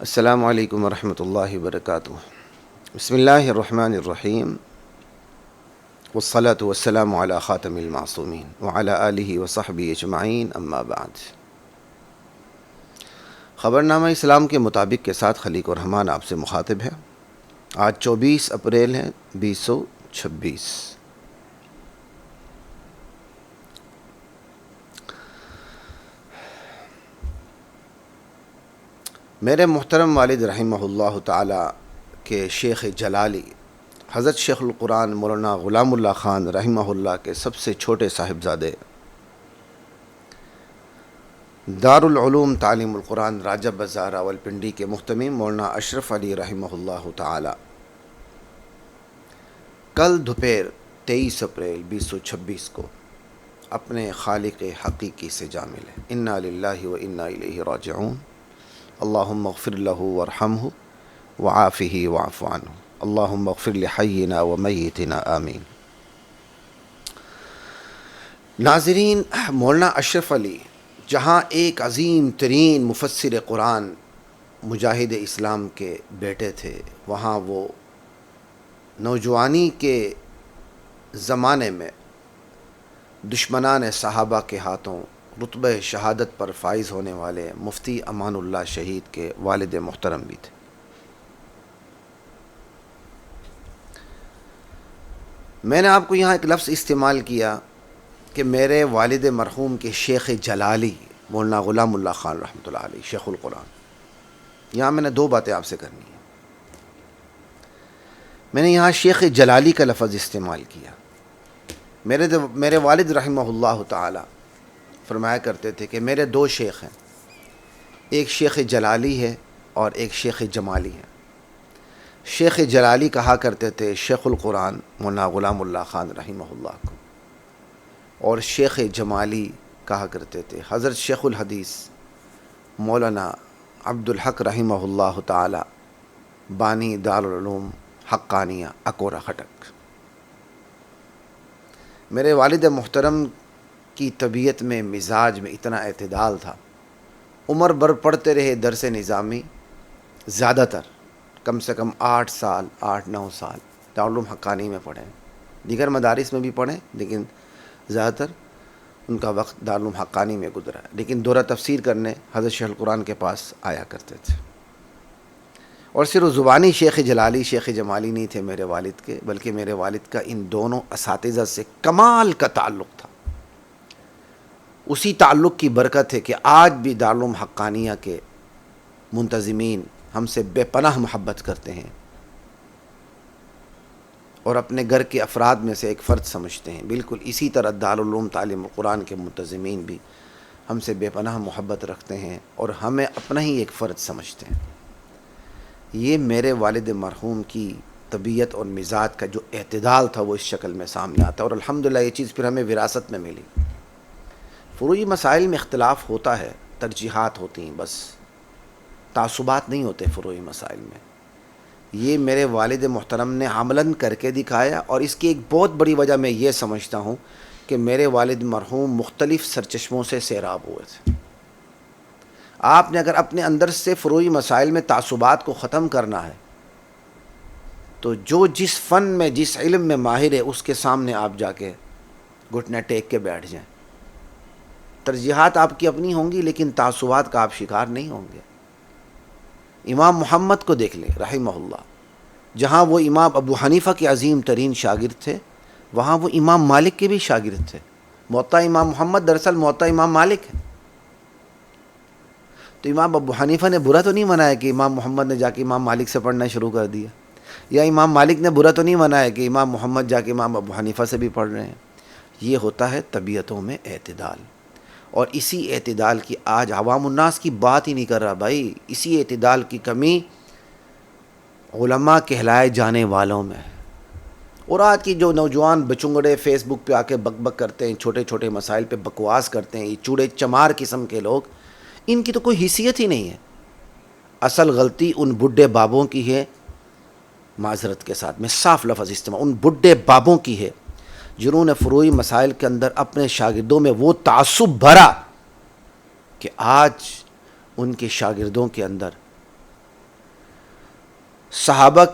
السلام علیکم ورحمۃ اللہ وبرکاتہ۔ بسم اللہ الرحمن الرحیم، والصلاة والسلام علی خاتم المعصومین وعلی آلہ وصحبہ اجمعین، اما بعد۔ خبرنامہ اسلام کے مطابق کے ساتھ خلیق الرحمن آپ سے مخاطب ہے۔ آج 24 اپریل ہے 2026۔ میرے محترم والد رحمہ اللہ تعالی کے شیخ جلالی حضرت شیخ القرآن مولانا غلام اللہ خان رحمہ اللہ کے سب سے چھوٹے صاحبزادے دارالعلوم تعلیم القرآن راجہ بازار راولپنڈی کے محتمم مولانا اشرف علی رحمہ اللہ تعالی کل دوپہر 23 اپریل 2026 کو اپنے خالق حقیقی سے جا ملے۔ انا للہ و انا الیہ راجعون۔ اللہم اغفر لہ وارحمہ وعافہ واعف عنہ، اللہم اغفر لحینا و میتنا آمین۔ ناظرین، مولانا اشرف علی جہاں ایک عظیم ترین مفسر قرآن مجاہد اسلام کے بیٹے تھے، وہاں وہ نوجوانی کے زمانے میں دشمنان صحابہ کے ہاتھوں رتبہ شہادت پر فائز ہونے والے مفتی امان اللہ شہید کے والد محترم بھی تھے۔ میں نے آپ کو یہاں ایک لفظ استعمال کیا کہ میرے والد مرحوم کے شیخ جلالی مولانا غلام اللہ خان رحمۃ اللہ علیہ شیخ القرآن۔ یہاں میں نے دو باتیں آپ سے کرنی ہیں۔ میں نے یہاں شیخ جلالی کا لفظ استعمال کیا۔ میرے والد رحمہ اللہ تعالی فرمایا کرتے تھے کہ میرے دو شیخ ہیں، ایک شیخ جلالی ہے اور ایک شیخ جمالی ہے۔ شیخ جلالی کہا کرتے تھے شیخ القرآن مولانا غلام اللہ خان رحمہ اللہ کو، اور شیخ جمالی کہا کرتے تھے حضرت شیخ الحدیث مولانا عبدالحق رحمہ اللہ تعالی بانی دارالعلوم حقانیہ اکورہ خٹک۔ میرے والد محترم کی طبیعت میں مزاج میں اتنا اعتدال تھا، عمر بھر پڑھتے رہے درس نظامی، زیادہ تر کم سے کم 8 سال 8-9 سال دارالعلوم حقانی میں پڑھے، دیگر مدارس میں بھی پڑھے، لیکن زیادہ تر ان کا وقت دارالعلوم حقانی میں گزرا، لیکن دورہ تفسیر کرنے حضرت شیخ القرآن کے پاس آیا کرتے تھے۔ اور صرف زبانی شیخ جلالی شیخ جمالی نہیں تھے میرے والد کے، بلکہ میرے والد کا ان دونوں اساتذہ سے کمال کا تعلق تھا۔ اسی تعلق کی برکت ہے کہ آج بھی دارالعلوم حقانیہ کے منتظمین ہم سے بے پناہ محبت کرتے ہیں اور اپنے گھر کے افراد میں سے ایک فرد سمجھتے ہیں۔ بالکل اسی طرح دارالعلوم تعلیم القرآن کے منتظمین بھی ہم سے بے پناہ محبت رکھتے ہیں اور ہمیں اپنا ہی ایک فرد سمجھتے ہیں۔ یہ میرے والد مرحوم کی طبیعت اور مزاج کا جو اعتدال تھا وہ اس شکل میں سامنے آتا ہے، اور الحمدللہ یہ چیز پھر ہمیں وراثت میں ملی۔ فروعی مسائل میں اختلاف ہوتا ہے، ترجیحات ہوتی ہیں، بس تعصبات نہیں ہوتے فروعی مسائل میں۔ یہ میرے والد محترم نے عملاً کر کے دکھایا، اور اس کی ایک بہت بڑی وجہ میں یہ سمجھتا ہوں کہ میرے والد مرحوم مختلف سرچشموں سے سیراب ہوئے تھے۔ آپ نے اگر اپنے اندر سے فروعی مسائل میں تعصبات کو ختم کرنا ہے تو جو جس فن میں جس علم میں ماہر ہے اس کے سامنے آپ جا کے گھٹنے ٹیک کے بیٹھ جائیں۔ ترجیحات آپ کی اپنی ہوں گی، لیکن تعصبات کا آپ شکار نہیں ہوں گے۔ امام محمد کو دیکھ لیں رحمہ اللہ، جہاں وہ امام ابو حنیفہ کے عظیم ترین شاگرد تھے، وہاں وہ امام مالک کے بھی شاگرد تھے۔ موطا امام محمد دراصل موطا امام مالک ہے۔ تو امام ابو حنیفہ نے برا تو نہیں منایا کہ امام محمد نے جا کے امام مالک سے پڑھنا شروع کر دیا، یا امام مالک نے برا تو نہیں منایا کہ امام محمد جا کے امام ابو حنیفہ سے بھی پڑھ رہے ہیں۔ یہ ہوتا ہے طبیعتوں میں اعتدال، اور اسی اعتدال کی آج عوام الناس کی بات ہی نہیں کر رہا بھائی، اسی اعتدال کی کمی علماء کہلائے جانے والوں میں ہے۔ اور آج کی جو نوجوان بچنگڑے فیس بک پہ آ کے بک بک کرتے ہیں، چھوٹے چھوٹے مسائل پہ بکواس کرتے ہیں، یہ چوڑے چمار قسم کے لوگ، ان کی تو کوئی حیثیت ہی نہیں ہے۔ اصل غلطی ان بڈھے بابوں کی ہے، معذرت کے ساتھ میں صاف لفظ استعمال، ان بڈھے بابوں کی ہے جنہوں نے فروعی مسائل کے اندر اپنے شاگردوں میں وہ تعصب بھرا کہ آج ان کے شاگردوں کے اندر صحابہ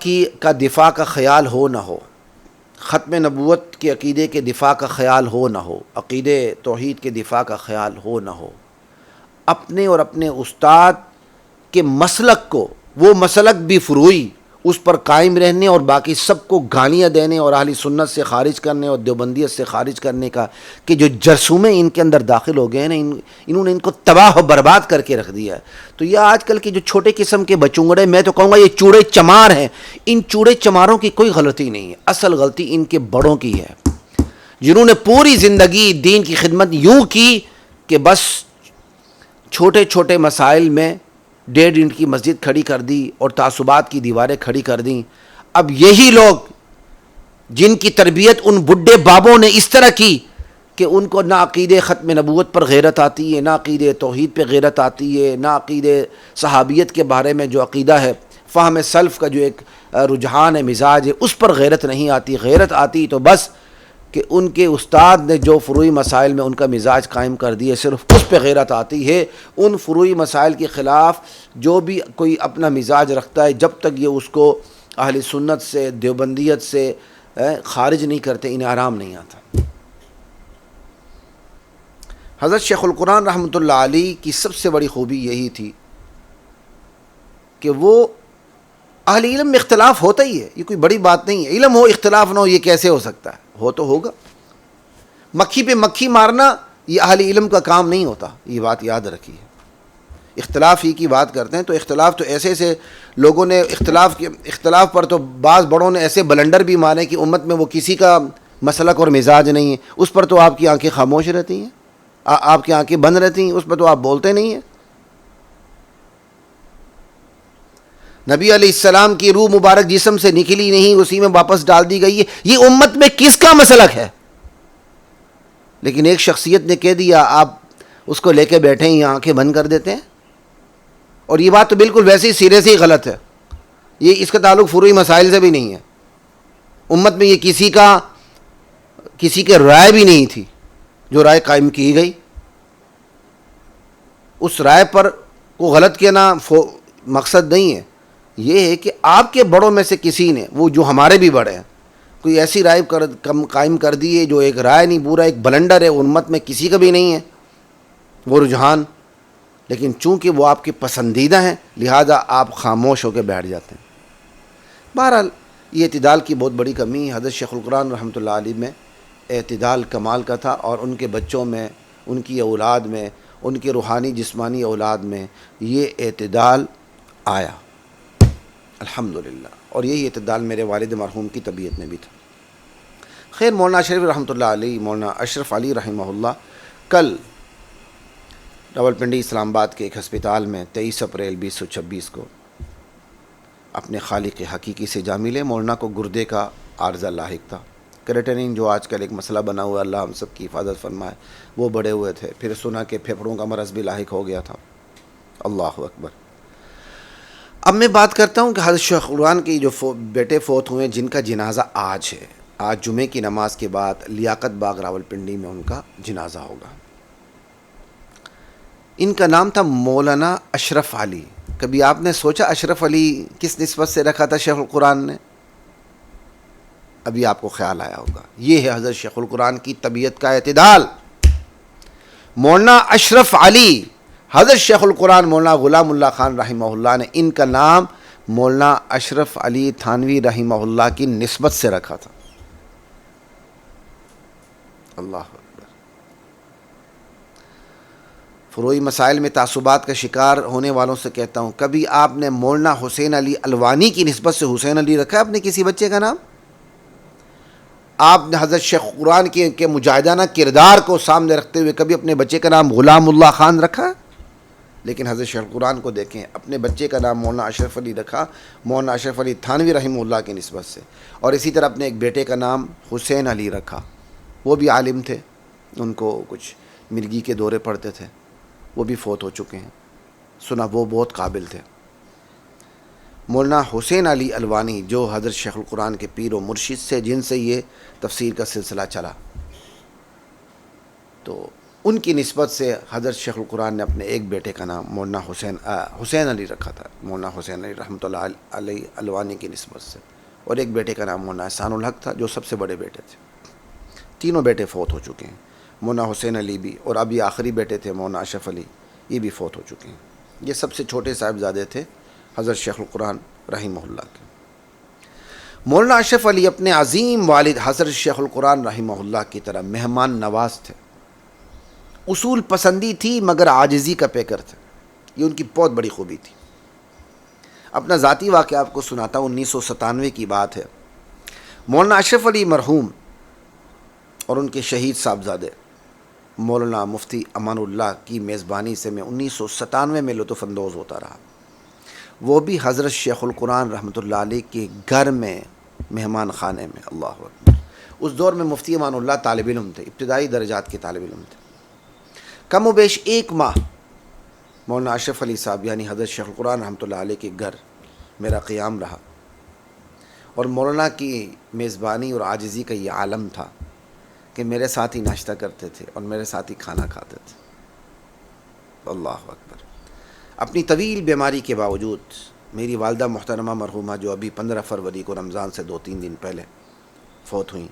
کا دفاع کا خیال ہو نہ ہو، ختم نبوت کے عقیدے کے دفاع کا خیال ہو نہ ہو، عقیدے توحید کے دفاع کا خیال ہو نہ ہو، اپنے اور اپنے استاد کے مسلک کو، وہ مسلک بھی فروعی، اس پر قائم رہنے اور باقی سب کو گالیاں دینے اور اہل سنت سے خارج کرنے اور دیوبندیت سے خارج کرنے کا کہ جو جرثومے ان کے اندر داخل ہو گئے ہیں، انہوں نے ان کو تباہ و برباد کر کے رکھ دیا ہے۔ تو یہ آج کل کے جو چھوٹے قسم کے بچونگڑے، میں تو کہوں گا یہ چوڑے چمار ہیں، ان چوڑے چماروں کی کوئی غلطی نہیں ہے، اصل غلطی ان کے بڑوں کی ہے، جنہوں نے پوری زندگی دین کی خدمت یوں کی کہ بس چھوٹے چھوٹے مسائل میں 1.5 اینٹ کی مسجد کھڑی کر دی اور تعصبات کی دیواریں کھڑی کر دیں۔ اب یہی لوگ جن کی تربیت ان بڈھے بابوں نے اس طرح کی کہ ان کو نہ عقید ختم نبوت پر غیرت آتی ہے، نہ عقید توحید پہ غیرت آتی ہے، نہ عقید صحابیت کے بارے میں جو عقیدہ ہے، فہم سلف کا جو ایک رجحان ہے، مزاج ہے، اس پر غیرت نہیں آتی۔ غیرت آتی تو بس کہ ان کے استاد نے جو فروعی مسائل میں ان کا مزاج قائم کر دیے، صرف اس پہ غیرت آتی ہے۔ ان فروعی مسائل کے خلاف جو بھی کوئی اپنا مزاج رکھتا ہے، جب تک یہ اس کو اہل سنت سے، دیوبندیت سے خارج نہیں کرتے، انہیں آرام نہیں آتا۔ حضرت شیخ القرآن رحمۃ اللہ علیہ کی سب سے بڑی خوبی یہی تھی کہ وہ اہل علم میں اختلاف ہوتا ہی ہے، یہ کوئی بڑی بات نہیں ہے، علم ہو اختلاف نہ ہو، یہ کیسے ہو سکتا ہے؟ ہو تو ہوگا۔ مکھی پہ مکھی مارنا یہ اہل علم کا کام نہیں ہوتا، یہ بات یاد رکھیے۔ اختلاف ہی کی بات کرتے ہیں تو اختلاف تو ایسے لوگوں نے اختلاف پر تو بعض بڑوں نے ایسے بلنڈر بھی مارے کہ امت میں وہ کسی کا مسلک اور مزاج نہیں ہے، اس پر تو آپ کی آنکھیں خاموش رہتی ہیں، آپ کی آنکھیں بند رہتی ہیں، اس پر تو آپ بولتے نہیں ہیں۔ نبی علیہ السلام کی روح مبارک جسم سے نکلی نہیں، اسی میں واپس ڈال دی گئی ہے، یہ امت میں کس کا مسلک ہے؟ لیکن ایک شخصیت نے کہہ دیا، آپ اس کو لے کے بیٹھے ہیں، آنکھیں بند کر دیتے ہیں۔ اور یہ بات تو بالکل ویسے ہی سرے سے ہی غلط ہے، یہ اس کا تعلق فروعی مسائل سے بھی نہیں ہے۔ امت میں یہ کسی کے رائے بھی نہیں تھی، جو رائے قائم کی گئی، اس رائے پر کو غلط کہنا مقصد نہیں ہے، یہ ہے کہ آپ کے بڑوں میں سے کسی نے، وہ جو ہمارے بھی بڑے ہیں، کوئی ایسی رائے قائم کر دی ہے جو ایک رائے نہیں، پورا ایک بلنڈر ہے، امت میں کسی کا بھی نہیں ہے وہ رجحان، لیکن چونکہ وہ آپ کے پسندیدہ ہیں لہذا آپ خاموش ہو کے بیٹھ جاتے ہیں۔ بہرحال یہ اعتدال کی بہت بڑی کمی ہے۔ حضرت شیخ القرآن رحمۃ اللہ علیہ میں اعتدال کمال کا تھا، اور ان کے بچوں میں، ان کی اولاد میں، ان کے روحانی جسمانی اولاد میں یہ اعتدال آیا الحمدللہ، اور یہی اعتدال میرے والد مرحوم کی طبیعت میں بھی تھا۔ خیر، مولانا اشرف رحمۃ اللہ علیہ، مولانا اشرف علی رحمہ اللہ، کل راولپنڈی اسلام آباد کے ایک ہسپتال میں 23 اپریل 2026 کو اپنے خالق حقیقی سے جا ملے۔ مولانا کو گردے کا عارضہ لاحق تھا، کریٹنین جو آج کل ایک مسئلہ بنا ہوا ہے، اللہ ہم سب کی حفاظت فرمائے، وہ بڑے ہوئے تھے، پھر سنا کہ پھیپھڑوں کا مرض بھی لاحق ہو گیا تھا۔ اللہ اکبر۔ اب میں بات کرتا ہوں کہ حضرت شیخ القرآن کے جو بیٹے فوت ہوئے، جن کا جنازہ آج ہے، آج جمعے کی نماز کے بعد لیاقت باغ راولپنڈی میں ان کا جنازہ ہوگا۔ ان کا نام تھا مولانا اشرف علی۔ کبھی آپ نے سوچا اشرف علی کس نسبت سے رکھا تھا شیخ القرآن نے؟ ابھی آپ کو خیال آیا ہوگا، یہ ہے حضرت شیخ القرآن کی طبیعت کا اعتدال۔ مولانا اشرف علی، حضرت شیخ القرآن مولانا غلام اللہ خان رحمہ اللہ نے ان کا نام مولانا اشرف علی تھانوی رحمہ اللہ کی نسبت سے رکھا تھا۔ اللہ اکبر۔ فروعی مسائل میں تعصبات کا شکار ہونے والوں سے کہتا ہوں، کبھی آپ نے مولانا حسین علی الوانی کی نسبت سے حسین علی رکھا ہے اپنے کسی بچے کا نام؟ آپ نے حضرت شیخ القرآن کے مجاہدانہ کردار کو سامنے رکھتے ہوئے کبھی اپنے بچے کا نام غلام اللہ خان رکھا؟ لیکن حضرت شیخ القرآن کو دیکھیں، اپنے بچے کا نام مولانا اشرف علی رکھا، مولانا اشرف علی تھانوی رحمہ اللہ کی نسبت سے، اور اسی طرح اپنے ایک بیٹے کا نام حسین علی رکھا۔ وہ بھی عالم تھے، ان کو کچھ مرگی کے دورے پڑتے تھے، وہ بھی فوت ہو چکے ہیں، سنا وہ بہت قابل تھے۔ مولانا حسین علی الوانی جو حضرت شیخ القرآن کے پیر و مرشد سے، جن سے یہ تفسیر کا سلسلہ چلا، تو ان کی نسبت سے حضرت شیخ القرآن نے اپنے ایک بیٹے کا نام مولانا حسین علی رکھا تھا، مولانا حسین علی رحمۃ اللہ علیہ الوانی کی نسبت سے، اور ایک بیٹے کا نام مولانا احسان الحق تھا جو سب سے بڑے بیٹے تھے۔ تینوں بیٹے فوت ہو چکے ہیں، مولانا حسین علی بھی، اور ابھی آخری بیٹے تھے مولانا اشرف علی، یہ بھی فوت ہو چکے ہیں۔ یہ سب سے چھوٹے صاحبزادے تھے حضرت شیخ القرآن رحمہ اللہ کے۔ مولانا اشرف علی اپنے عظیم والد حضرت شیخ القرآن رحمہ اللہ کی طرح مہمان نواز تھے، اصول پسندی تھی مگر عاجزی کا پیکر تھے، یہ ان کی بہت بڑی خوبی تھی۔ اپنا ذاتی واقعہ آپ کو سناتا ہوں، 1997 کی بات ہے۔ مولانا اشرف علی مرحوم اور ان کے شہید صاحبزادے مولانا مفتی امان اللہ کی میزبانی سے میں 1997 میں لطف اندوز ہوتا رہا، وہ بھی حضرت شیخ القرآن رحمۃ اللہ علیہ کے گھر میں مہمان خانے میں۔ اللہ اکبر۔ اس دور میں مفتی امان اللہ طالب علم تھے، ابتدائی درجات کے طالب علم تھے۔ کم و بیش ایک ماہ مولانا اشرف علی صاحب یعنی حضرت شیخ القرآن رحمۃ اللہ علیہ کے گھر میرا قیام رہا، اور مولانا کی میزبانی اور عاجزی کا یہ عالم تھا کہ میرے ساتھ ہی ناشتہ کرتے تھے اور میرے ساتھ ہی کھانا کھاتے تھے۔ اللہ اکبر۔ اپنی طویل بیماری کے باوجود میری والدہ محترمہ مرحومہ جو ابھی 15 فروری کو رمضان سے 2-3 دن پہلے فوت ہوئیں،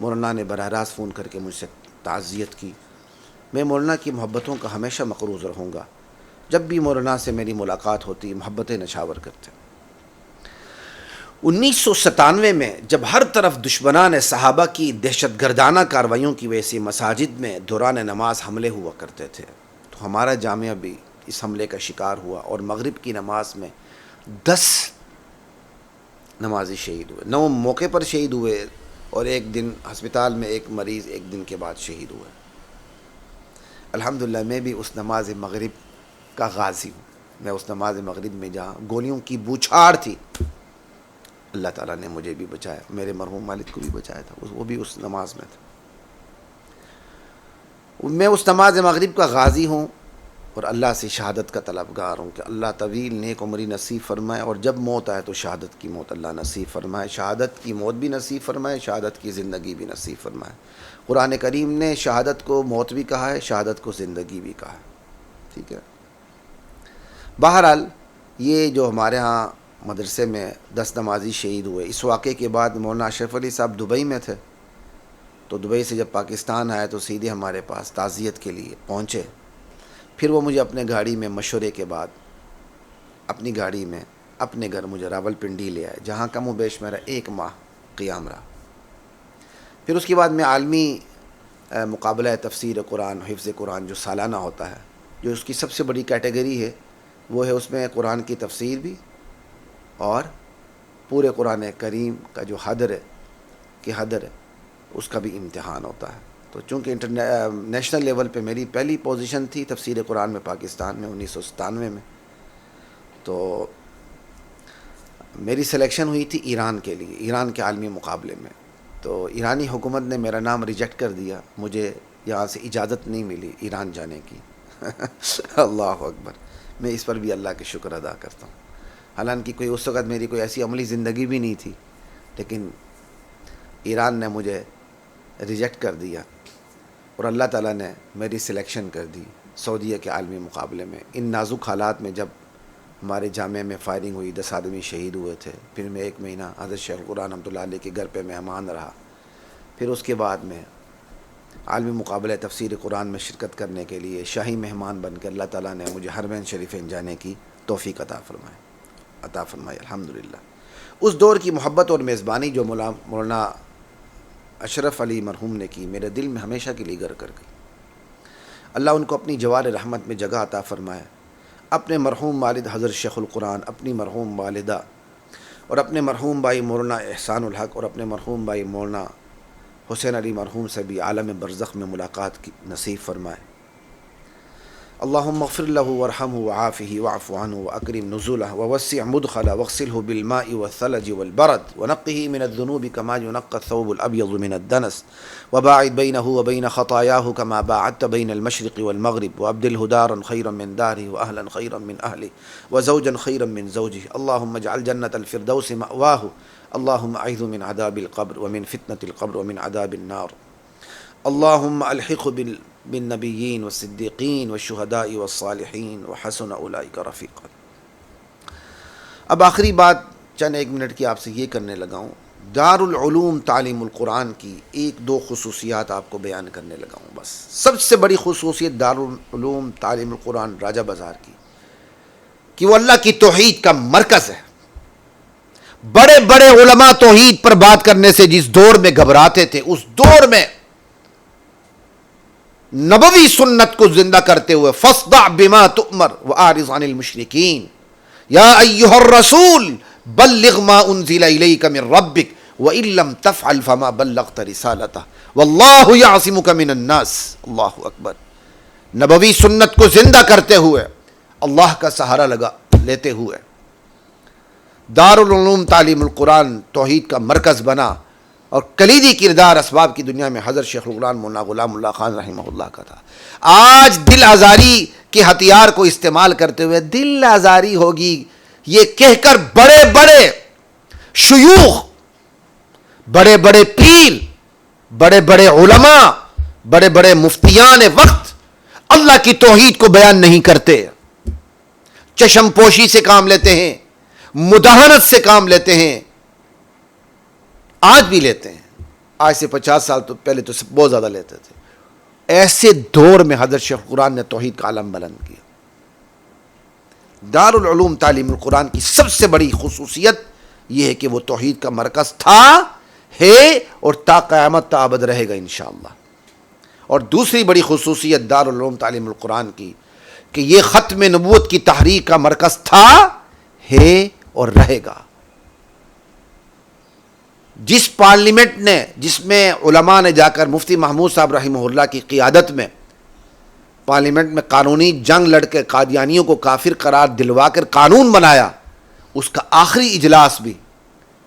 مولانا نے براہ راست فون کر کے مجھ سے تعزیت کی۔ میں مولانا کی محبتوں کا ہمیشہ مقروض رہوں گا۔ جب بھی مولانا سے میری ملاقات ہوتی محبتیں نچھاور کرتے۔ 1997 میں جب ہر طرف دشمنان صحابہ کی دہشت گردانہ کارروائیوں کی وجہ سے مساجد میں دوران نماز حملے ہوا کرتے تھے، تو ہمارا جامعہ بھی اس حملے کا شکار ہوا، اور مغرب کی نماز میں 10 نمازی شہید ہوئے، 9 موقع پر شہید ہوئے، اور ایک دن ہسپتال میں ایک مریض ایک دن کے بعد شہید ہوئے۔ الحمدللہ میں بھی اس نماز مغرب کا غازی ہوں۔ میں اس نماز مغرب میں جہاں گولیوں کی بوچھاڑ تھی، اللہ تعالیٰ نے مجھے بھی بچایا، میرے مرحوم والد کو بھی بچایا تھا، وہ بھی اس نماز میں تھا۔ میں اس نماز مغرب کا غازی ہوں، اور اللہ سے شہادت کا طلبگار ہوں کہ اللہ طویل نیک عمری نصیب فرمائے، اور جب موت آئے تو شہادت کی موت اللہ نصیب فرمائے، شہادت کی موت بھی نصیب فرمائے، شہادت کی زندگی بھی نصیب فرمائے۔ قرآن کریم نے شہادت کو موت بھی کہا ہے، شہادت کو زندگی بھی کہا ہے، ٹھیک ہے۔ بہرحال یہ جو ہمارے ہاں مدرسے میں 10 نمازی شہید ہوئے، اس واقعے کے بعد مولانا اشرف علی صاحب دبئی میں تھے، تو دبئی سے جب پاکستان آئے تو سیدھے ہمارے پاس تعزیت کے لیے پہنچے۔ پھر وہ مجھے اپنے گاڑی میں مشورے کے بعد اپنی گاڑی میں اپنے گھر مجھے راولپنڈی لے آئے، جہاں کم و بیش میرا 1 ماہ قیام رہا۔ پھر اس کے بعد میں عالمی مقابلہ تفسیر قرآن حفظ قرآن جو سالانہ ہوتا ہے، جو اس کی سب سے بڑی کیٹیگری ہے، وہ ہے اس میں قرآن کی تفسیر بھی، اور پورے قرآن کریم کا جو حدر ہے اس کا بھی امتحان ہوتا ہے۔ تو چونکہ نیشنل لیول پہ میری پہلی پوزیشن تھی تفسیر قرآن میں پاکستان میں 1997 میں، تو میری سلیکشن ہوئی تھی ایران کے لیے، ایران کے عالمی مقابلے میں، تو ایرانی حکومت نے میرا نام ریجیکٹ کر دیا، مجھے یہاں سے اجازت نہیں ملی ایران جانے کی۔ اللہ اکبر۔ میں اس پر بھی اللہ کے شکر ادا کرتا ہوں، حالانکہ کوئی اس وقت میری کوئی ایسی عملی زندگی بھی نہیں تھی، لیکن ایران نے مجھے ریجیکٹ کر دیا، اور اللہ تعالیٰ نے میری سلیکشن کر دی سعودیہ کے عالمی مقابلے میں۔ ان نازک حالات میں جب ہمارے جامعہ میں فائرنگ ہوئی، 10 آدمی شہید ہوئے تھے، پھر میں 1 مہینہ حضرت شیخ القرآن رحمۃ اللہ علیہ کے گھر پہ مہمان رہا، پھر اس کے بعد میں عالمی مقابلہ تفسیر قرآن میں شرکت کرنے کے لیے شاہی مہمان بن کے اللہ تعالیٰ نے مجھے حرمین شریفین جانے کی توفیق عطا فرمائی الحمدللہ۔ اس دور کی محبت اور میزبانی جو مولانا اشرف علی مرحوم نے کی، میرے دل میں ہمیشہ کے لیے گر کر گئی۔ اللہ ان کو اپنی جوار رحمت میں جگہ عطا فرمائے۔ اپنے مرحوم والد حضرت شیخ القرآن، اپنی مرحوم والدہ، اور اپنے مرحوم بھائی مولانا احسان الحق، اور اپنے مرحوم بھائی مولانا حسین علی مرحوم سے بھی عالم برزخ میں ملاقات کی نصیب فرمائے۔ اللہم اغفر لہ وارحمہ وعافہ واعف عنہ واکرم نزلہ ووسع مدخلہ واغسلہ بالماء والثلج والبرد ونقہ من الذنوب كما ينقى الثوب الابيض من الدنس وباعد بينه وبين خطاياه كما باعدت بين المشرق والمغرب وابدله دارا خيرا من داره واهلا خيرا من اهله وزوجا خيرا من زوجه اللهم اجعل جنة الفردوس مأواه اللهم اعذه من عذاب القبر ومن فتنة القبر ومن عذاب النار اللهم الحقه بالنبیین والصدیقین والشہداء والصالحین وحسن اولئک رفیقا۔ اب آخری بات چند ایک منٹ کی آپ سے یہ کرنے لگا ہوں، دارالعلوم تعلیم القرآن کی ایک دو خصوصیات آپ کو بیان کرنے لگا ہوں بس۔ سب سے بڑی خصوصیت دارالعلوم تعلیم القرآن راجہ بازار کی کہ وہ اللہ کی توحید کا مرکز ہے۔ بڑے بڑے علماء توحید پر بات کرنے سے جس دور میں گھبراتے تھے، اس دور میں نبوی سنت کو زندہ کرتے ہوئے فاصدع بما تؤمر واعرض عن المشرکین یا ایھا الرسول بلغ ما انزل الیک من ربک وان لم تفعل فما بلغت رسالتہ واللہ یعصمک من الناس۔ اللہ اکبر۔ نبوی سنت کو زندہ کرتے ہوئے، اللہ کا سہارا لیتے ہوئے دارالعلوم تعلیم القرآن توحید کا مرکز بنا، اور کلیدی کردار اسباب کی دنیا میں حضرت شیخ القرآن مولانا غلام اللہ خان رحمہ اللہ کا تھا۔ آج دل آزاری کے ہتھیار کو استعمال کرتے ہوئے دل آزاری ہوگی یہ کہہ کر بڑے بڑے شیوخ، بڑے بڑے پیر، بڑے بڑے علماء، بڑے بڑے مفتیان وقت اللہ کی توحید کو بیان نہیں کرتے، چشم پوشی سے کام لیتے ہیں، مداہنت سے کام لیتے ہیں، آج بھی لیتے ہیں، آج سے 50 سال تو پہلے تو بہت زیادہ لیتے تھے۔ ایسے دور میں حضرت شیخ قرآن نے توحید کا علم بلند کیا۔ دارالعلوم تعلیم القرآن کی سب سے بڑی خصوصیت یہ ہے کہ وہ توحید کا مرکز تھا، ہے اور تا قیامت تا ابد رہے گا انشاءاللہ۔ اور دوسری بڑی خصوصیت دارالعلوم تعلیم القرآن کی کہ یہ ختم نبوت کی تحریک کا مرکز تھا، ہے اور رہے گا۔ جس پارلیمنٹ نے، جس میں علماء نے جا کر مفتی محمود صاحب رحمہ اللہ کی قیادت میں پارلیمنٹ میں قانونی جنگ لڑ کے قادیانیوں کو کافر قرار دلوا کر قانون بنایا، اس کا آخری اجلاس بھی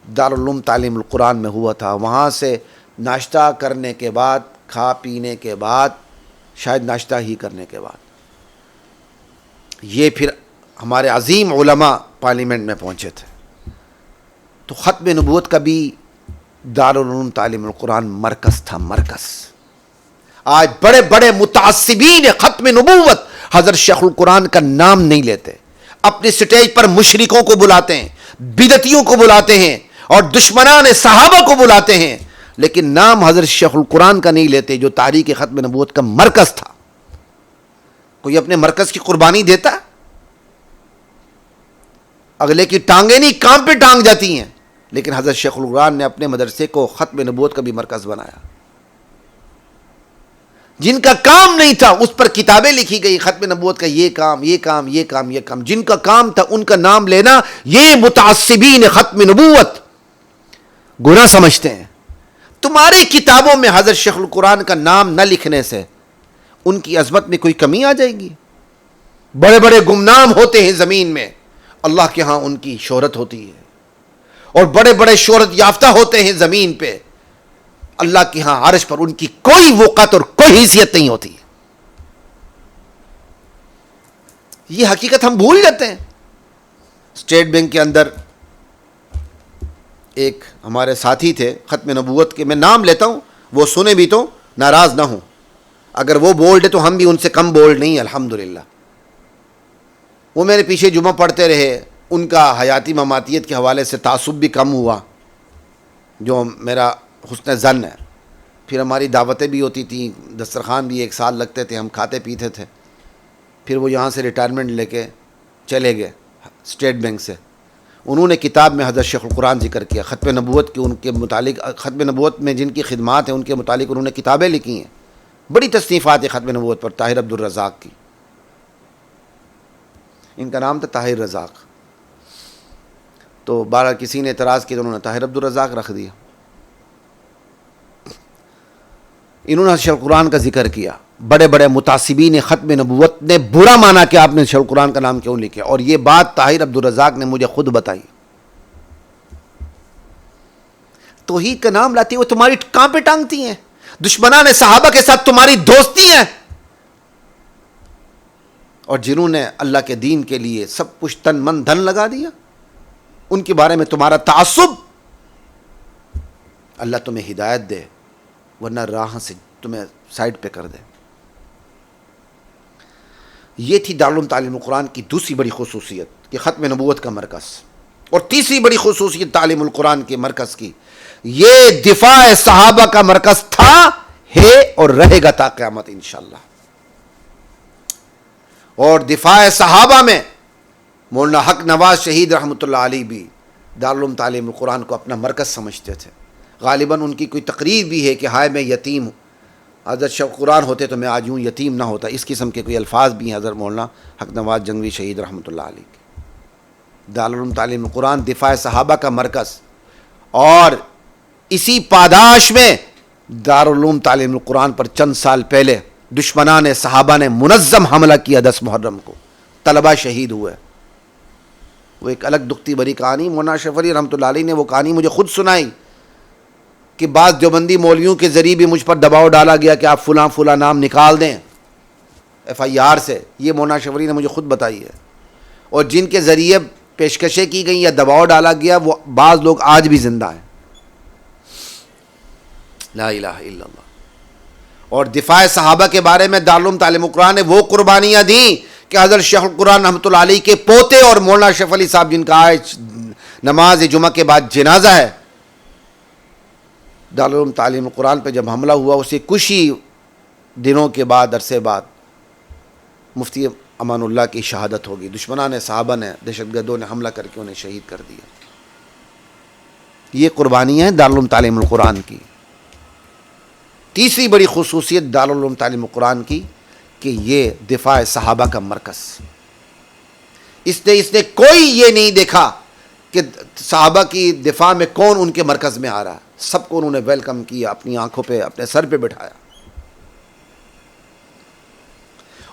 دارالعلوم تعلیم القرآن میں ہوا تھا۔ وہاں سے ناشتہ کرنے کے بعد، کھا پینے کے بعد، شاید ناشتہ ہی کرنے کے بعد، یہ پھر ہمارے عظیم علماء پارلیمنٹ میں پہنچے تھے۔ تو ختم نبوت کا بھی دارالعلوم تعلیم القرآن مرکز تھا، مرکز۔ آج بڑے بڑے متعصبین ختم نبوت حضرت شیخ القرآن کا نام نہیں لیتے، اپنی سٹیج پر مشرکوں کو بلاتے ہیں، بدعتیوں کو بلاتے ہیں اور دشمنان صحابہ کو بلاتے ہیں، لیکن نام حضرت شیخ القرآن کا نہیں لیتے جو تاریخ ختم نبوت کا مرکز تھا۔ کوئی اپنے مرکز کی قربانی دیتا؟ اگلے کی ٹانگیں نہیں کام پہ ٹانگ جاتی ہیں، لیکن حضرت شیخ القرآن نے اپنے مدرسے کو ختم نبوت کا بھی مرکز بنایا۔ جن کا کام نہیں تھا اس پر کتابیں لکھی گئی، ختم نبوت کا یہ کام، یہ کام، یہ کام، یہ کام۔ جن کا کام تھا ان کا نام لینا یہ متعصبین ختم نبوت گناہ سمجھتے ہیں۔ تمہاری کتابوں میں حضرت شیخ القرآن کا نام نہ لکھنے سے ان کی عظمت میں کوئی کمی آ جائے گی؟ بڑے بڑے گمنام ہوتے ہیں زمین میں، اللہ کے ہاں ان کی شہرت ہوتی ہے، اور بڑے بڑے شہرت یافتہ ہوتے ہیں زمین پہ، اللہ کے ہاں عرش پر ان کی کوئی وقت اور کوئی حیثیت نہیں ہوتی۔ یہ حقیقت ہم بھول جاتے ہیں۔ اسٹیٹ بینک کے اندر ایک ہمارے ساتھی تھے ختم نبوت کے، میں نام لیتا ہوں، وہ سنے بھی تو ناراض نہ ہوں، اگر وہ بولڈ ہے تو ہم بھی ان سے کم بولڈ نہیں، الحمدللہ۔ وہ میرے پیچھے جمعہ پڑھتے رہے، ان کا حیاتی مماتیت کے حوالے سے تعصب بھی کم ہوا، جو میرا حسن ظن ہے۔ پھر ہماری دعوتیں بھی ہوتی تھیں، دسترخوان بھی 1 سال لگتے تھے، ہم کھاتے پیتے تھے۔ پھر وہ یہاں سے ریٹائرمنٹ لے کے چلے گئے اسٹیٹ بینک سے۔ انہوں نے کتاب میں حضرت شیخ القرآن ذکر کیا، ختم نبوت کی ان کے متعلق، ختم نبوت میں جن کی خدمات ہیں ان کے متعلق انہوں نے کتابیں لکھی ہیں، بڑی تصنیفات ہیں ختم نبوت پر، طاہر عبدالرزاق کی، ان کا نام تھا طاہر رزاق۔ تو بارہ کسی نے اعتراض کیا تو انہوں نے طاہر عبدالرزاق رکھ دیا۔ انہوں نے شیخ القرآن کا ذکر کیا، بڑے بڑے متعصبین ختم نبوت نے برا مانا کہ آپ نے شیخ القرآن کا نام کیوں لکھا، اور یہ بات طاہر عبدالرزاق نے مجھے خود بتائی۔ توحید کا نام لاتی وہ تمہاری کہاں پہ ٹانگتی ہیں، دشمنان صحابہ کے ساتھ تمہاری دوستی ہے، اور جنہوں نے اللہ کے دین کے لیے سب کچھ تن من دھن لگا دیا، ان کے بارے میں تمہارا تعصب۔ اللہ تمہیں ہدایت دے، ورنہ راہ سے تمہیں سائڈ پہ کر دے۔ یہ تھی دارالعلوم تعلیم القرآن کی دوسری بڑی خصوصیت کہ ختم نبوت کا مرکز. اور تیسری بڑی خصوصیت تعلیم القرآن کے مرکز کی، یہ دفاع صحابہ کا مرکز تھا، ہے اور رہے گا تا قیامت انشاءاللہ. اور دفاع صحابہ میں مولانا حق نواز شہید رحمۃ اللہ علیہ بھی دارالعلوم تعلیم القرآن کو اپنا مرکز سمجھتے تھے. غالباً ان کی کوئی تقریر بھی ہے کہ ہائے میں یتیم ہوں، حضرت شیخ قرآن ہوتے تو میں آج یوں یتیم نہ ہوتا. اس قسم کے کوئی الفاظ بھی ہیں حضرت مولانا حق نواز جنگوی شہید رحمۃ اللہ علیہ کے. دارالعلوم تعلیم القرآن دفاع صحابہ کا مرکز، اور اسی پاداش میں دارالعلوم تعلیم القرآن پر چند سال پہلے دشمنان صحابہ نے منظم حملہ کیا 10 محرم کو، طلبہ شہید ہوئے. وہ ایک الگ دکھتی بری کہانی مولانا اشرف علی رحمۃ اللہ علیہ نے وہ کہانی مجھے خود سنائی کہ بعض دیوبندی مولویوں کے ذریعے بھی مجھ پر دباؤ ڈالا گیا کہ آپ فلاں فلاں نام نکال دیں FIR سے. یہ مولانا اشرف علی نے مجھے خود بتائی ہے. اور جن کے ذریعے پیشکشیں کی گئیں یا دباؤ ڈالا گیا وہ بعض لوگ آج بھی زندہ ہیں. لا الہ الا اللہ. اور دفاع صحابہ کے بارے میں دارالعلوم تعلیم القرآن نے وہ قربانیاں دیں کہ حضرت شیخ القرآن رحمۃ اللہ علیہ کے پوتے اور مولانا اشرف علی صاحب جن کا آج نماز جمعہ کے بعد جنازہ ہے، دارالعلوم تعلیم القرآن پہ جب حملہ ہوا اسے کچھ ہی دنوں کے بعد، عرصے بعد، مفتی امان اللہ کی شہادت ہوگی. دشمنان صحابہ نے، دہشت گردوں نے حملہ کر کے انہیں شہید کر دیا. یہ قربانیاں ہیں دارالعلوم تعلیم القرآن کی. تیسری بڑی خصوصیت دارالعلوم تعلیم القرآن کی کہ یہ دفاع صحابہ کا مرکز. اس نے کوئی یہ نہیں دیکھا کہ صحابہ کی دفاع میں کون ان کے مرکز میں آ رہا ہے. سب کو انہوں نے ویلکم کیا، اپنی آنکھوں پہ، اپنے سر پہ بٹھایا.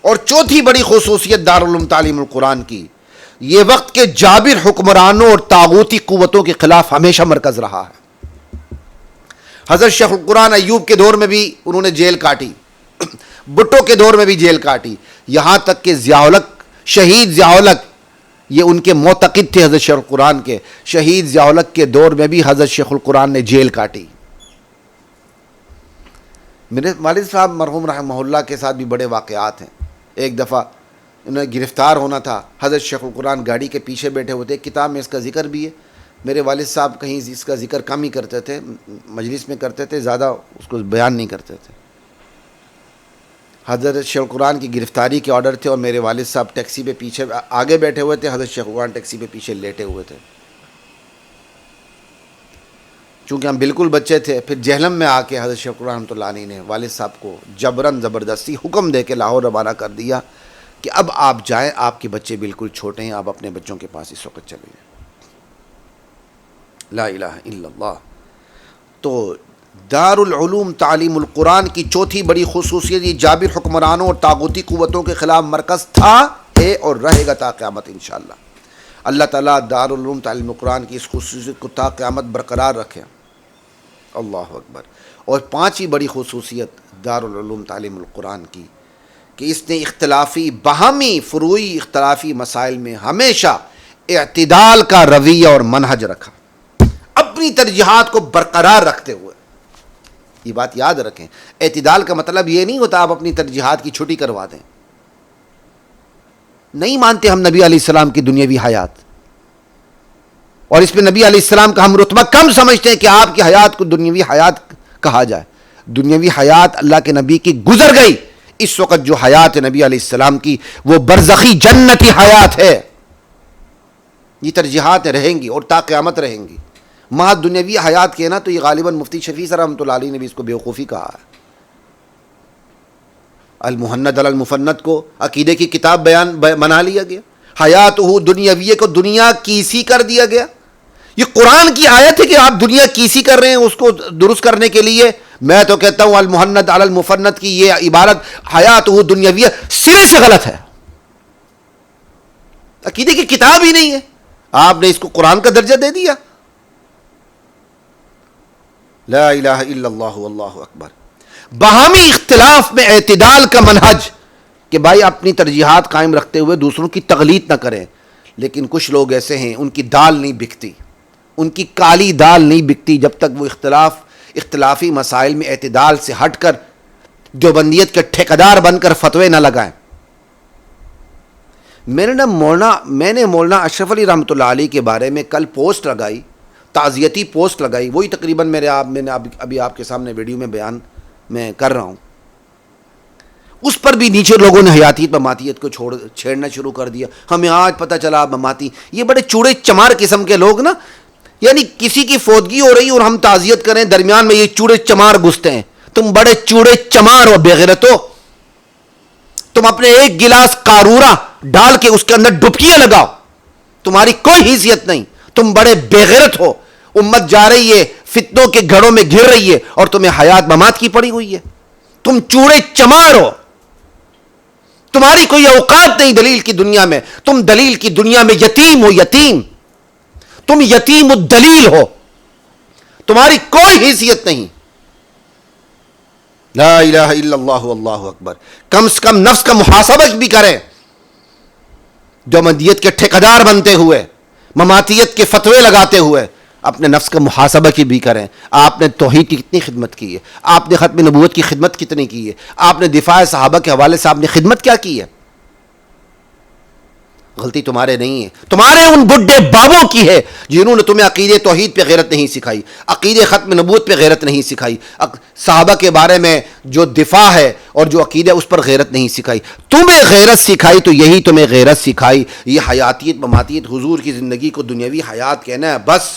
اور چوتھی بڑی خصوصیت دارالعلوم تعلیم القرآن کی، یہ وقت کے جابر حکمرانوں اور طاغوتی قوتوں کے خلاف ہمیشہ مرکز رہا ہے. حضرت شیخ القرآن ایوب کے دور میں بھی انہوں نے جیل کاٹی، بھٹو کے دور میں بھی جیل کاٹی، یہاں تک کہ ضیاء-الحق، شہید ضیاء-الحق، یہ ان کے معتقد تھے حضرت شیخ القرآن کے. شہید ضیاء-الحق کے دور میں بھی حضرت شیخ القرآن نے جیل کاٹی. میرے والد صاحب مرحوم رحمہ اللہ کے ساتھ بھی بڑے واقعات ہیں. ایک دفعہ انہیں گرفتار ہونا تھا، حضرت شیخ القرآن گاڑی کے پیچھے بیٹھے ہوتے. کتاب میں اس کا ذکر بھی ہے. میرے والد صاحب کہیں اس کا ذکر کم ہی کرتے تھے، مجلس میں کرتے تھے، زیادہ اس کو بیان نہیں کرتے تھے. حضرت شیخ القرآن کی گرفتاری کے آرڈر تھے اور میرے والد صاحب ٹیکسی پہ پیچھے آگے بیٹھے ہوئے تھے، حضرت شیخ القرآن ٹیکسی پہ پیچھے لیٹے ہوئے تھے. چونکہ ہم بالکل بچے تھے، پھر جہلم میں آ کے حضرت شیخ القرآن رحمۃ اللہ علیہ نے والد صاحب کو جبراً زبردستی حکم دے کے لاہور روانہ کر دیا کہ اب آپ جائیں، آپ کے بچے بالکل چھوٹے ہیں، آپ اپنے بچوں کے پاس اس وقت چلے جائیں. لا الہ الا اللہ. تو دارالعلوم تعلیم القرآن کی چوتھی بڑی خصوصیت یہ جابر حکمرانوں اور طاغوتی قوتوں کے خلاف مرکز تھا، ہے اور رہے گا تا قیامت انشاءاللہ. اللہ تعالیٰ دارالعلوم تعلیم القرآن کی اس خصوصیت کو تا قیامت برقرار رکھے. اللہ اکبر. اور پانچویں بڑی خصوصیت دارالعلوم تعلیم القرآن کی کہ اس نے اختلافی، باہمی فروعی اختلافی مسائل میں ہمیشہ اعتدال کا رویہ اور منہج رکھا، اپنی ترجیحات کو برقرار رکھتے ہوئے. یہ بات یاد رکھیں، اعتدال کا مطلب یہ نہیں ہوتا آپ اپنی ترجیحات کی چھٹی کروا دیں. نہیں مانتے ہم نبی علیہ السلام کی دنیاوی حیات، اور اس میں نبی علیہ السلام کا ہم رتبہ کم سمجھتے ہیں کہ آپ کی حیات کو دنیاوی حیات کہا جائے. دنیاوی حیات اللہ کے نبی کی گزر گئی. اس وقت جو حیات ہے نبی علیہ السلام کی وہ برزخی جنتی حیات ہے. یہ ترجیحات رہیں گی اور تا قیامت رہیں گی. مہا دنیاوی حیات کے نا تو یہ غالباً مفتی شفیع صاحب رحمۃ اللہ علیہ نے بھی اس کو بیوقوفی کہا ہے. المحند علی المفند کو عقیدے کی کتاب بنا لیا گیا. حیات دنیاویہ کو دنیا کیسی کر دیا گیا. یہ قرآن کی آیت ہے کہ آپ دنیا کیسی کر رہے ہیں اس کو درست کرنے کے لیے. میں تو کہتا ہوں المحند علی المفند کی یہ عبارت حیات دنیاویہ سرے سے غلط ہے. عقیدے کی کتاب ہی نہیں ہے، آپ نے اس کو قرآن کا درجہ دے دیا. لا الہ الا اللہ واللہ اکبر. باہمی اختلاف میں اعتدال کا منہج کہ بھائی اپنی ترجیحات قائم رکھتے ہوئے دوسروں کی تقلید نہ کریں. لیکن کچھ لوگ ایسے ہیں ان کی دال نہیں بکتی، ان کی کالی دال نہیں بکتی جب تک وہ اختلافی مسائل میں اعتدال سے ہٹ کر دیوبندیت کے ٹھیکیدار بن کر فتوے نہ لگائیں. میں نے مولانا اشرف علی رحمۃ اللہ علیہ کے بارے میں کل پوسٹ لگائی، تعزیتی پوسٹ لگائی، وہی تقریباً میں نے ابھی آپ کے سامنے ویڈیو میں بیان میں کر رہا ہوں. اس پر بھی نیچے لوگوں نے حیاتیت مماتیت کو چھیڑنا شروع کر دیا. ہمیں آج پتہ چلا مماتی، یہ بڑے چوڑے چمار قسم کے لوگ نا، یعنی کسی کی فوتگی ہو رہی اور ہم تعزیت کریں، درمیان میں یہ چوڑے چمار گھستے ہیں. تم بڑے چوڑے چمار ہو، بے غیرتو. تم اپنے ایک گلاس قارورہ ڈال کے اس کے اندر ڈبکیاں لگاؤ، تمہاری کوئی حیثیت نہیں. تم بڑے بے غیرت ہو. امت جا رہی ہے، فتنوں کے گھڑوں میں گر رہی ہے اور تمہیں حیات ممات کی پڑی ہوئی ہے. تم چوڑے چمار ہو، تمہاری کوئی اوقات نہیں دلیل کی دنیا میں. تم دلیل کی دنیا میں یتیم ہو، یتیم. تم یتیم الدلیل ہو، تمہاری کوئی حیثیت نہیں. لا الہ الا اللہ واللہ اکبر. کم سے کم نفس کا محاسبہ بھی کریں. جو مدیت کے ٹھیکیدار بنتے ہوئے، مماتیت کے فتوے لگاتے ہوئے، اپنے نفس کا محاسبہ کی بھی کریں. آپ نے توحید کی کتنی خدمت کی ہے، آپ نے ختم نبوت کی خدمت کتنی کی ہے، آپ نے دفاع صحابہ کے حوالے سے آپ نے خدمت کیا کی ہے. غلطی تمہارے نہیں ہے، تمہارے ان بڈھے بابوں کی ہے جنہوں نے تمہیں عقیدے توحید پہ غیرت نہیں سکھائی، عقیدے ختم نبوت پہ غیرت نہیں سکھائی، صحابہ کے بارے میں جو دفاع ہے اور جو عقیدہ اس پر غیرت نہیں سکھائی. تمہیں غیرت سکھائی تو یہی تمہیں غیرت سکھائی. یہ حیاتیت مماتیت، حضور کی زندگی کو دنیاوی حیات کہنا ہے بس،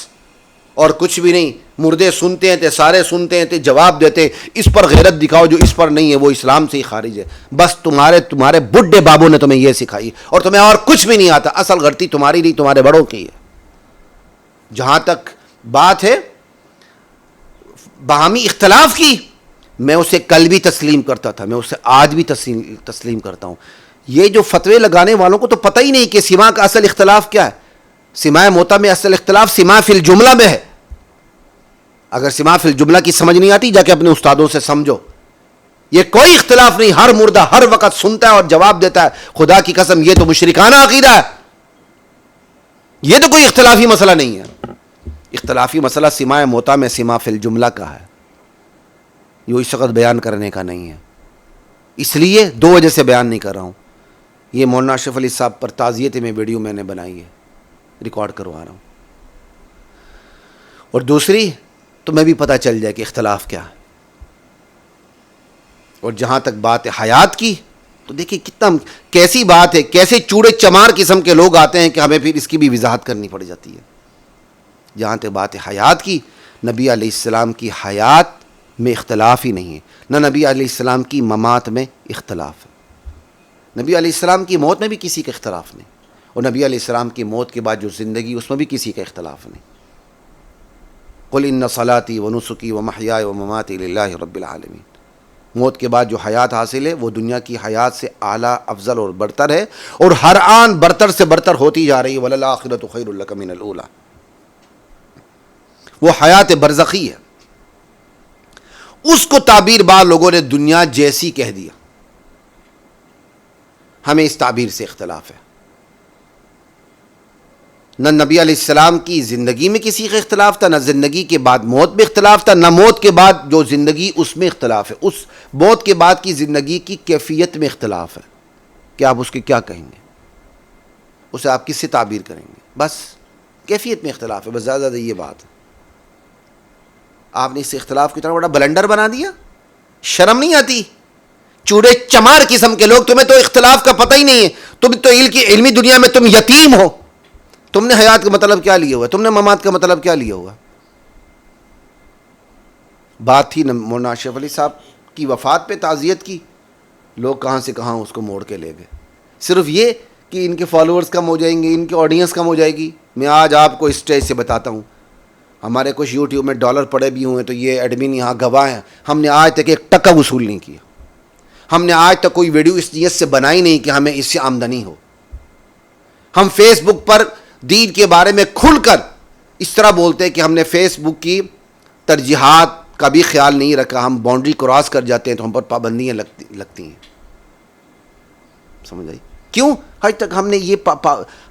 اور کچھ بھی نہیں. مردے سنتے ہیں سارے سنتے ہیں جواب دیتے ہیں. اس پر غیرت دکھاؤ، جو اس پر نہیں ہے وہ اسلام سے ہی خارج ہے. بس تمہارے بڈھے بابوں نے تمہیں یہ سکھائی اور تمہیں اور کچھ بھی نہیں آتا. اصل غلطی تمہاری نہیں، تمہارے بڑوں کی ہے. جہاں تک بات ہے باہمی اختلاف کی، میں اسے کل بھی تسلیم کرتا تھا، میں اسے آج بھی تسلیم کرتا ہوں. یہ جو فتوے لگانے والوں کو تو پتہ ہی نہیں کہ سما کا اصل اختلاف کیا ہے. سماع موتا میں اصل اختلاف سماع فی الجملہ میں ہے. اگر سماع فی الجملہ کی سمجھ نہیں آتی، جا کے اپنے استادوں سے سمجھو. یہ کوئی اختلاف نہیں. ہر مردہ ہر وقت سنتا ہے اور جواب دیتا ہے. خدا کی قسم یہ تو مشرکانہ عقیدہ ہے. یہ تو کوئی اختلافی مسئلہ نہیں ہے. اختلافی مسئلہ سماع موتا میں سماع فی الجملہ کا ہے، یہ اس وقت بیان کرنے کا نہیں ہے. اس لیے دو وجہ سے بیان نہیں کر رہا ہوں. یہ مولانا اشرف علی صاحب پر تعزیت میں ویڈیو میں نے بنائی ہے، ریکارڈ کروا رہا ہوں. اور دوسری تمہیں بھی پتہ چل جائے کہ اختلاف کیا ہے. اور جہاں تک بات ہے حیات کی، تو دیکھیں کتنا کیسی بات ہے، کیسے چوڑے چمار قسم کے لوگ آتے ہیں کہ ہمیں پھر اس کی بھی وضاحت کرنی پڑ جاتی ہے. جہاں تک بات ہے حیات کی، نبی علیہ السلام کی حیات میں اختلاف ہی نہیں ہے، نہ نبی علیہ السلام کی ممات میں اختلاف ہے. نبی علیہ السلام کی موت میں بھی کسی کا اختلاف نہیں، اور نبی علیہ السلام کی موت کے بعد جو زندگی اس میں بھی کسی کا اختلاف نہیں. قل ان صلاتی و نسکی و محیای و مماتی للہ رب العالمین. موت کے بعد جو حیات حاصل ہے وہ دنیا کی حیات سے اعلیٰ، افضل اور برتر ہے، اور ہر آن برتر سے برتر ہوتی جا رہی ہے. وللآخرۃ خیر لک من الاولی. وہ حیات برزخی ہے. اس کو تعبیر بعض لوگوں نے دنیا جیسی کہہ دیا. ہمیں اس تعبیر سے اختلاف ہے. نہ نبی علیہ السلام کی زندگی میں کسی کا اختلاف تھا، نہ زندگی کے بعد موت میں اختلاف تھا، نہ موت کے بعد جو زندگی اس میں اختلاف ہے. اس موت کے بعد کی زندگی کی کیفیت میں اختلاف ہے کہ آپ اس کے کیا کہیں گے، اسے آپ کس سے تعبیر کریں گے. بس کیفیت میں اختلاف ہے، بس زیادہ یہ بات ہے. آپ نے اس اختلاف کی طرح بڑا بلنڈر بنا دیا. شرم نہیں آتی؟ چوڑے چمار قسم کے لوگ، تمہیں تو اختلاف کا پتہ ہی نہیں ہے. تم تو علمی دنیا میں تم یتیم ہو. تم نے حیات کا مطلب کیا لیا ہوا، تم نے ممات کا مطلب کیا لیا ہوا. بات تھی مولانا اشرف علی صاحب کی وفات پہ تعزیت کی، لوگ کہاں سے کہاں اس کو موڑ کے لے گئے. صرف یہ کہ ان کے فالوورز کم ہو جائیں گے، ان کی آڈینس کم ہو جائے گی. میں آج آپ کو اسٹیج سے بتاتا ہوں، ہمارے کچھ یوٹیوب میں ڈالر پڑے بھی ہوئے ہیں، تو یہ ایڈمن یہاں گواہ ہیں. ہم نے آج تک ایک ٹکا وصول نہیں کیا. ہم نے آج تک کوئی ویڈیو اس نیت سے بنائی نہیں کہ ہمیں اس سے آمدنی ہو. ہم فیس بک پر دین کے بارے میں کھل کر اس طرح بولتے ہیں کہ ہم نے فیس بک کی ترجیحات کا بھی خیال نہیں رکھا. ہم باؤنڈری کراس کر جاتے ہیں تو ہم پر پابندیاں لگتی ہیں. سمجھ آئی؟ کیوں؟ آج تک ہم نے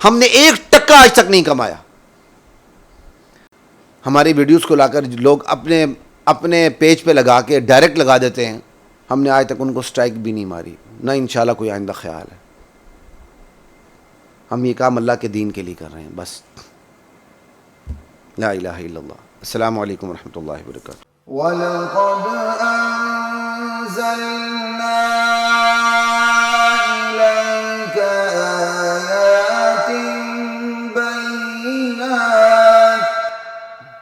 ہم نے ایک ٹکا آج تک نہیں کمایا. ہماری ویڈیوز کو لا کر لوگ اپنے پیج پہ لگا کے ڈائریکٹ لگا دیتے ہیں. ہم نے آج تک ان کو سٹرائک بھی نہیں ماری، نہ انشاءاللہ کوئی آئندہ خیال ہے. ہم یہ کام اللہ کے دین کے لیے کر رہے ہیں بس. لا الہ الا اللہ. السلام علیکم ورحمۃ اللہ وبرکاتہ. وَلَقَدْ أَنزَلْنَا